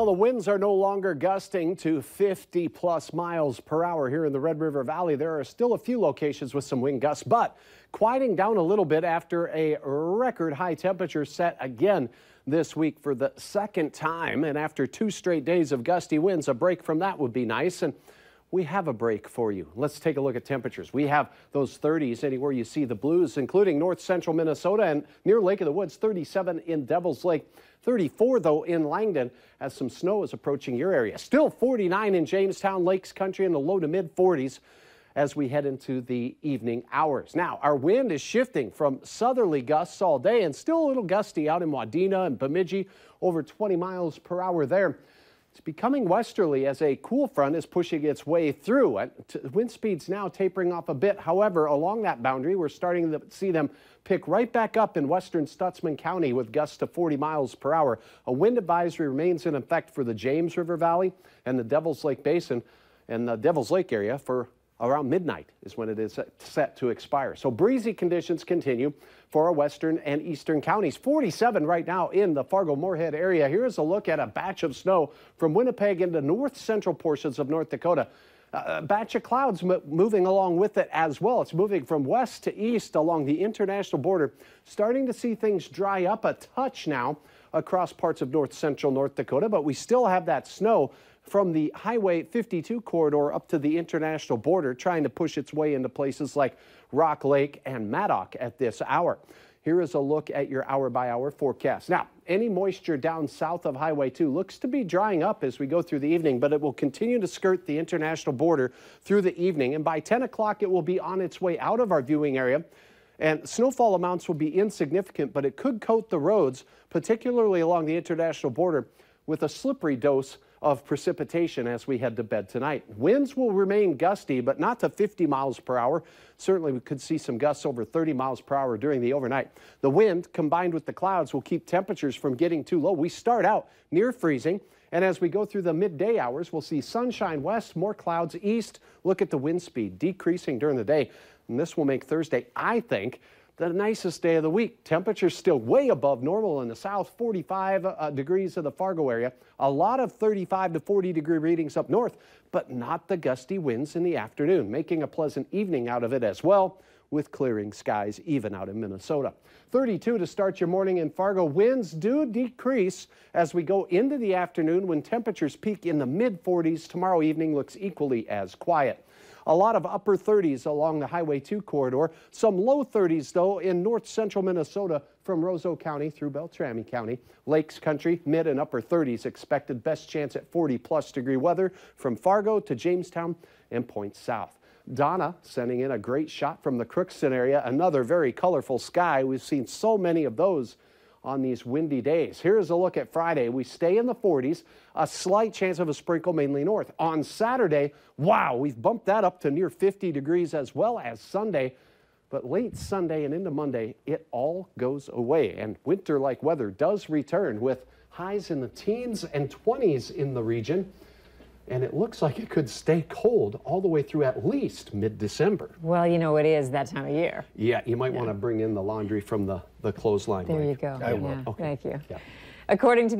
Well, the winds are no longer gusting to 50+ miles per hour here in the Red River Valley. There are still a few locations with some wind gusts, but quieting down a little bit after a record high temperature set again this week for the second time. And after 2 straight days of gusty winds, a break from that would be nice. And we have a break for you. Let's take a look at temperatures. We have those 30s anywhere you see the blues, including north central Minnesota and near Lake of the Woods, 37 in Devil's Lake. 34, though, in Langdon as some snow is approaching your area. Still 49 in Jamestown, Lakes Country in the low to mid 40s as we head into the evening hours. Now, our wind is shifting from southerly gusts all day and still a little gusty out in Wadena and Bemidji, over 20 miles per hour there. It's becoming westerly as a cool front is pushing its way through. Wind speeds now tapering off a bit. However, along that boundary, we're starting to see them pick right back up in western Stutsman County with gusts to 40 miles per hour. A wind advisory remains in effect for the James River Valley and the Devil's Lake Basin and the Devil's Lake area for around midnight is when it is set to expire. So breezy conditions continue for our western and eastern counties. 47 right now in the Fargo-Moorhead area. Here's a look at a batch of snow from Winnipeg into north central portions of North Dakota. A batch of clouds moving along with it as well. It's moving from west to east along the international border. Starting to see things dry up a touch now across parts of north central North Dakota, but we still have that snow from the Highway 52 corridor up to the international border, trying to push its way into places like Rock Lake and Maddock at this hour. Here is a look at your hour-by-hour forecast. Now, any moisture down south of Highway 2 looks to be drying up as we go through the evening, but it will continue to skirt the international border through the evening, and by 10 o'clock it will be on its way out of our viewing area. And snowfall amounts will be insignificant, but it could coat the roads, particularly along the international border, with a slippery dose of precipitation as we head to bed tonight. Winds will remain gusty, but not to 50 miles per hour. Certainly we could see some gusts over 30 miles per hour during the overnight. The wind combined with the clouds will keep temperatures from getting too low. We start out near freezing, and as we go through the midday hours, we'll see sunshine west, more clouds east. Look at the wind speed decreasing during the day, and this will make Thursday, I think, the nicest day of the week. Temperatures still way above normal in the south, 45 degrees in the Fargo area. A lot of 35 to 40 degree readings up north, but not the gusty winds in the afternoon, making a pleasant evening out of it as well, with clearing skies even out in Minnesota. 32 to start your morning in Fargo. Winds do decrease as we go into the afternoon when temperatures peak in the mid 40s. Tomorrow evening looks equally as quiet. A lot of upper 30s along the Highway 2 corridor. Some low 30s, though, in north central Minnesota from Roseau County through Beltrami County. Lakes Country, mid and upper 30s expected. Best chance at 40+ degree weather from Fargo to Jamestown and Point South. Donna sending in a great shot from the Crookston area. Another very colorful sky. We've seen so many of those on these windy days. Here's a look at Friday. We stay in the 40s, a slight chance of a sprinkle mainly north. On Saturday, wow, we've bumped that up to near 50 degrees as well as Sunday. But late Sunday and into Monday, it all goes away. And winter-like weather does return with highs in the teens and 20s in the region. And it looks like it could stay cold all the way through at least mid-December. Well, you know, it is that time of year. Yeah, you might want to bring in the laundry from the clothesline. There you go. I will. Yeah, Okay. thank you. Yeah. According to the